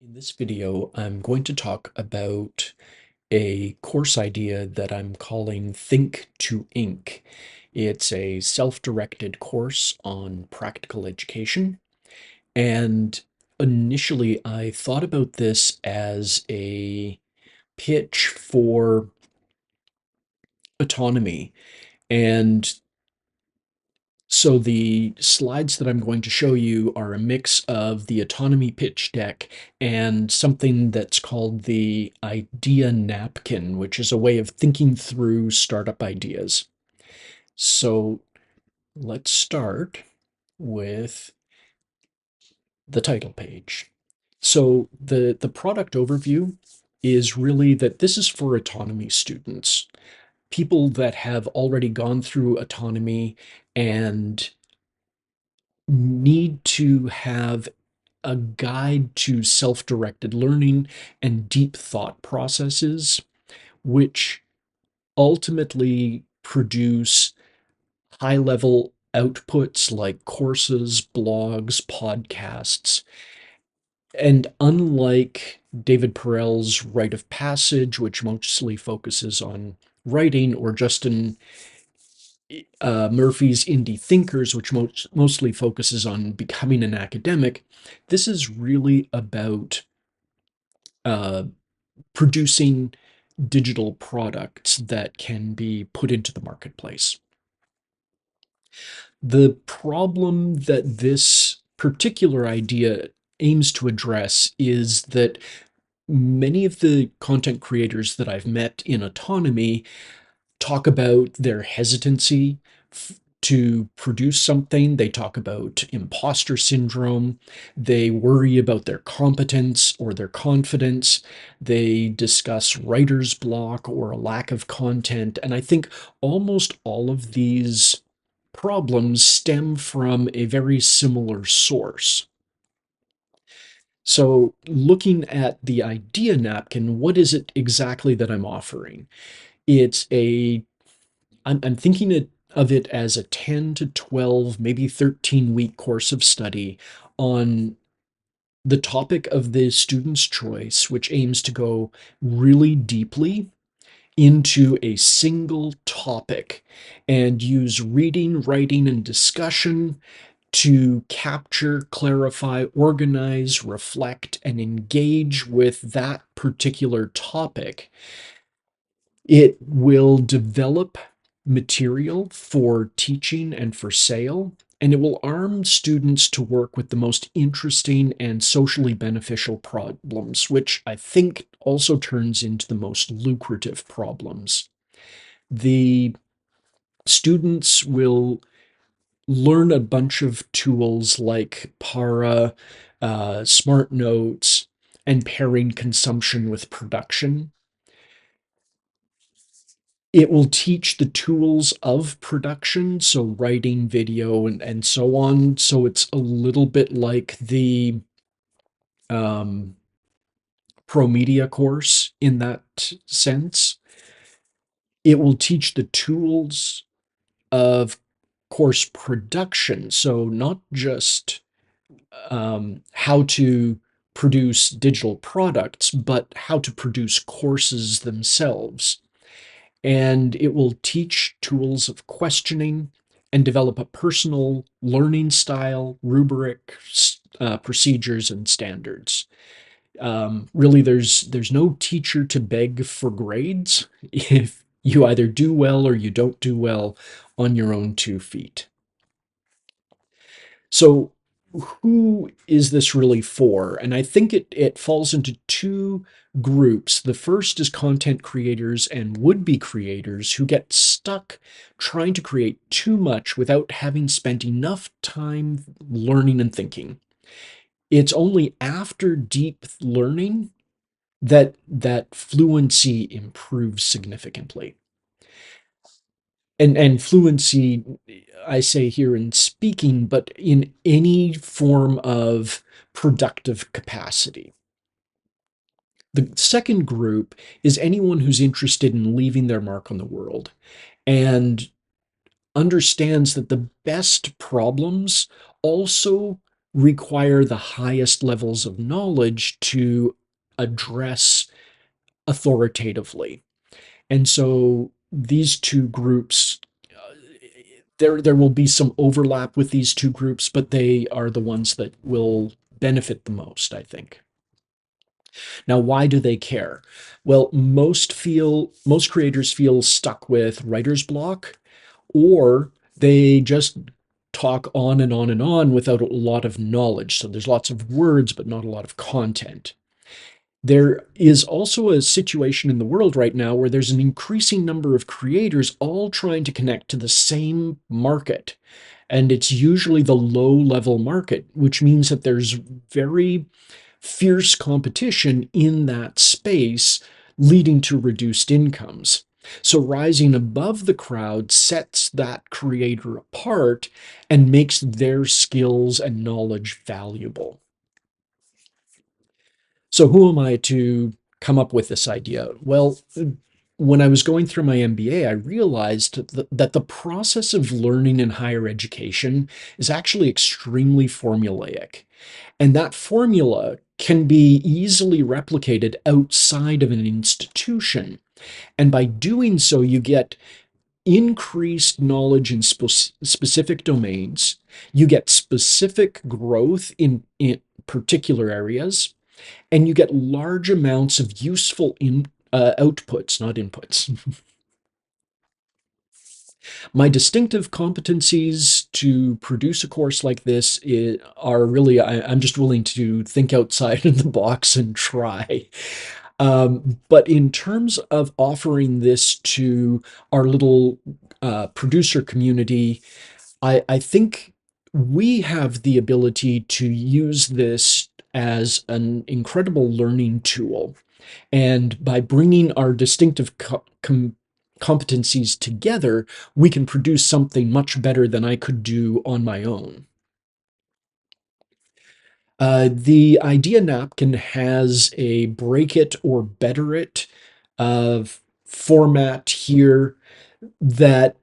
In this video, I'm going to talk about a course idea that I'm calling Think2Ink. It's a self-directed course on practical education. And initially, I thought about this as a pitch for autonomy. And so the slides that I'm going to show you are a mix of the autonomy pitch deck and something that's called the idea napkin, which is a way of thinking through startup ideas. So let's start with the title page. So the product overview is really that this is for autonomy students, people that have already gone through autonomy and need to have a guide to self-directed learning and deep thought processes, which ultimately produce high-level outputs like courses, blogs, podcasts. And unlike David Perell's Rite of Passage, which mostly focuses on writing, or Justin Murphy's Indie Thinkers, which mostly focuses on becoming an academic, this is really about uh, producing digital products that can be put into the marketplace. The problem that this particular idea aims to address is that many of the content creators that I've met in autonomy talk about their hesitancy to produce something. They talk about imposter syndrome. They worry about their competence or their confidence. They discuss writer's block or a lack of content. And I think almost all of these problems stem from a very similar source. So, looking at the idea napkin, what is it exactly that I'm offering? It's a I'm thinking of it as a 10 to 12, maybe 13-week course of study on the topic of the student's choice, which aims to go really deeply into a single topic and use reading, writing, and discussion to capture, clarify, organize, reflect, and engage with that particular topic. It will develop material for teaching and for sale, and it will arm students to work with the most interesting and socially beneficial problems, which I think also turns into the most lucrative problems. The students will learn a bunch of tools like Para, Smart Notes, and pairing consumption with production. It will teach the tools of production, so writing, video, and so on. So it's a little bit like the um, pro media course in that sense. It will teach the tools of course production, so not just how to produce digital products, but how to produce courses themselves. And it will teach tools of questioning and develop a personal learning style, rubric, procedures, and standards. Really, there's no teacher to beg for grades if you either do well or you don't do well on your own 2 feet. So, who is this really for? And I think it falls into two groups. The first is content creators and would-be creators who get stuck trying to create too much without having spent enough time learning and thinking. It's only after deep learning that fluency improves significantly. And fluency, I say here in speaking, but in any form of productive capacity. The second group is anyone who's interested in leaving their mark on the world and understands that the best problems also require the highest levels of knowledge to address authoritatively. And so these two groups, there will be some overlap with these two groups, but they are the ones that will benefit the most, I think. Now, why do they care? Well, most creators feel stuck with writer's block, or they just talk on and on and on without a lot of knowledge. So there's lots of words, but not a lot of content. There is also a situation in the world right now where there's an increasing number of creators all trying to connect to the same market. And it's usually the low level market, which means that there's very fierce competition in that space, leading to reduced incomes. So rising above the crowd sets that creator apart and makes their skills and knowledge valuable. So who am I to come up with this idea? Well, when I was going through my MBA, I realized that the process of learning in higher education is actually extremely formulaic. And that formula can be easily replicated outside of an institution. And by doing so, you get increased knowledge in specific domains, you get specific growth in particular areas, and you get large amounts of useful outputs, not inputs. My distinctive competencies to produce a course like this are really, I'm just willing to think outside of the box and try. But in terms of offering this to our little producer community, I think we have the ability to use this as an incredible learning tool. And by bringing our distinctive competencies together, we can produce something much better than I could do on my own. The idea napkin has a break it or better it format here that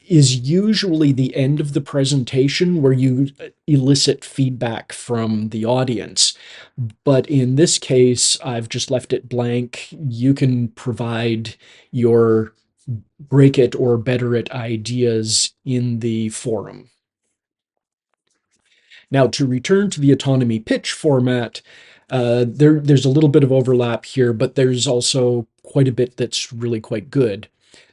is usually the end of the presentation where you elicit feedback from the audience. But in this case, I've just left it blank. You can provide your break it or better it ideas in the forum. Now, to return to the autonomy pitch format, there's a little bit of overlap here, but there's also quite a bit that's really quite good.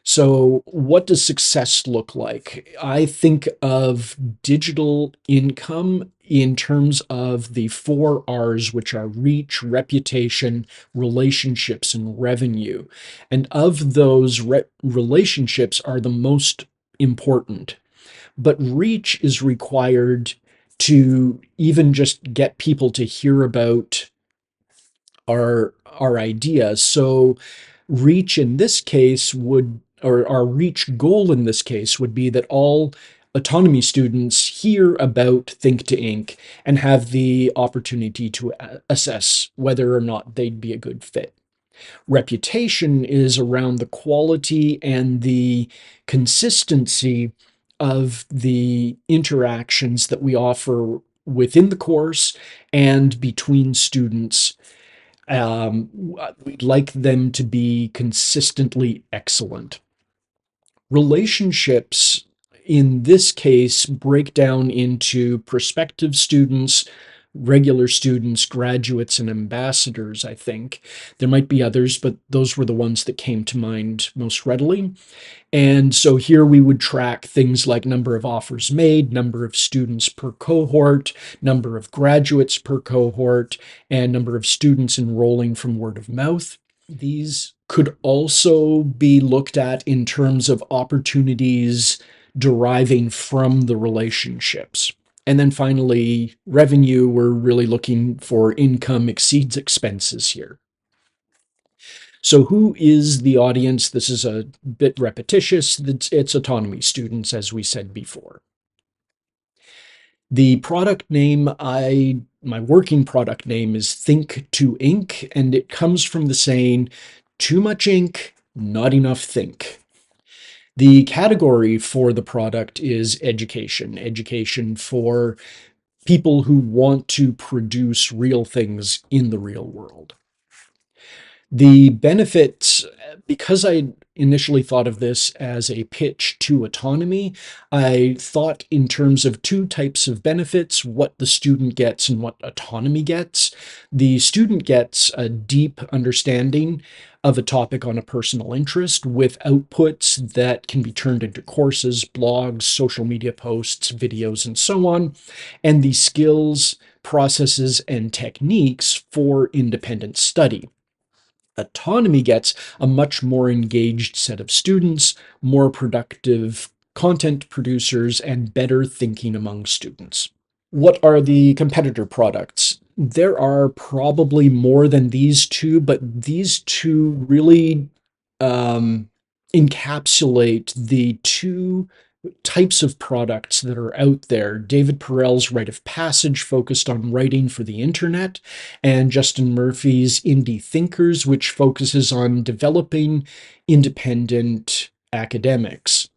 So, what does success look like? I think of digital income in terms of the four R's, which are reach, reputation, relationships, and revenue. And of those, relationships are the most important. But reach is required to even just get people to hear about our ideas. So reach in this case would, or our reach goal in this case would be that all autonomy students hear about Think2Ink and have the opportunity to assess whether or not they'd be a good fit. Reputation is around the quality and the consistency of the interactions that we offer within the course and between students. We'd like them to be consistently excellent. Relationships in this case break down into prospective students, regular students, graduates, and ambassadors, I think. There might be others, but those were the ones that came to mind most readily. And so here we would track things like number of offers made, number of students per cohort, number of graduates per cohort, and number of students enrolling from word of mouth. These could also be looked at in terms of opportunities deriving from the relationships. And then finally, revenue, we're really looking for income exceeds expenses here. So who is the audience? This is a bit repetitious. It's autonomy students, as we said before. The product name, my working product name is Think2Ink, and it comes from the saying, too much ink, not enough think. The category for the product is education for people who want to produce real things in the real world. The benefits, because I initially thought of this as a pitch to autonomy, I thought in terms of two types of benefits, what the student gets and what autonomy gets. The student gets a deep understanding of a topic on a personal interest with outputs that can be turned into courses, blogs, social media posts, videos, and so on, and the skills, processes, and techniques for independent study. Autonomy gets a much more engaged set of students, more productive content producers, and better thinking among students. What are the competitor products? There are probably more than these two, but these two really um, encapsulate the two types of products that are out there. David Perell's Rite of Passage focused on writing for the internet, and Justin Murphy's Indie Thinkers, which focuses on developing independent academics.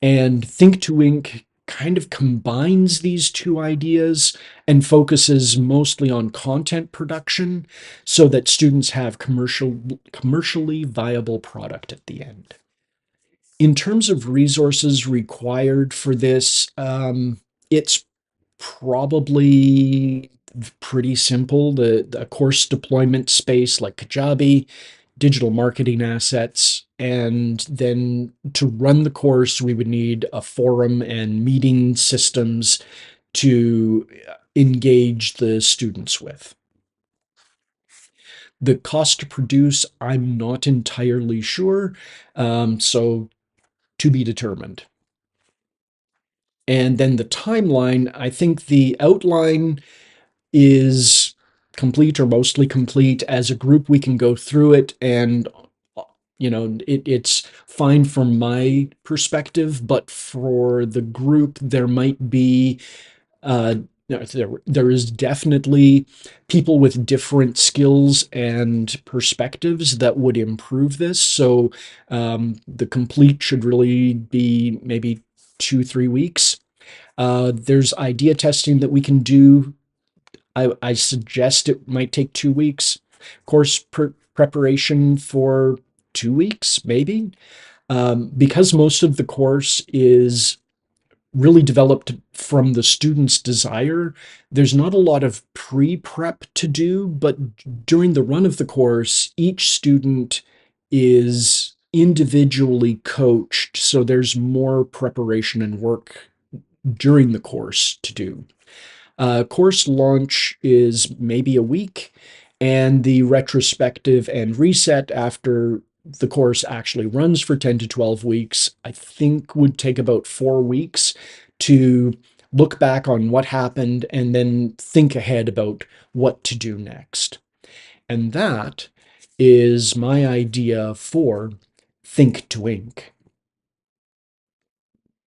And Think2Ink kind of combines these two ideas and focuses mostly on content production so that students have commercially viable product at the end. In terms of resources required for this, it's probably pretty simple. The course deployment space like Kajabi, digital marketing assets, and then to run the course, we would need a forum and meeting systems to engage the students with. The cost to produce, I'm not entirely sure, so to be determined. And then the timeline, I think the outline is complete or mostly complete. As a group, we can go through it and it's fine from my perspective, but for the group, there might be there is definitely people with different skills and perspectives that would improve this. So the complete should really be maybe 2-3 weeks. There's idea testing that we can do. I suggest it might take 2 weeks. Course preparation for 2 weeks, maybe. Because most of the course is really developed from the student's desire, there's not a lot of pre-prep to do, but during the run of the course, each student is individually coached, so there's more preparation and work during the course to do. Course launch is maybe a week, and the retrospective and reset after the course actually runs for 10 to 12 weeks, I think would take about 4 weeks to look back on what happened and then think ahead about what to do next. And that is my idea for Think2Ink.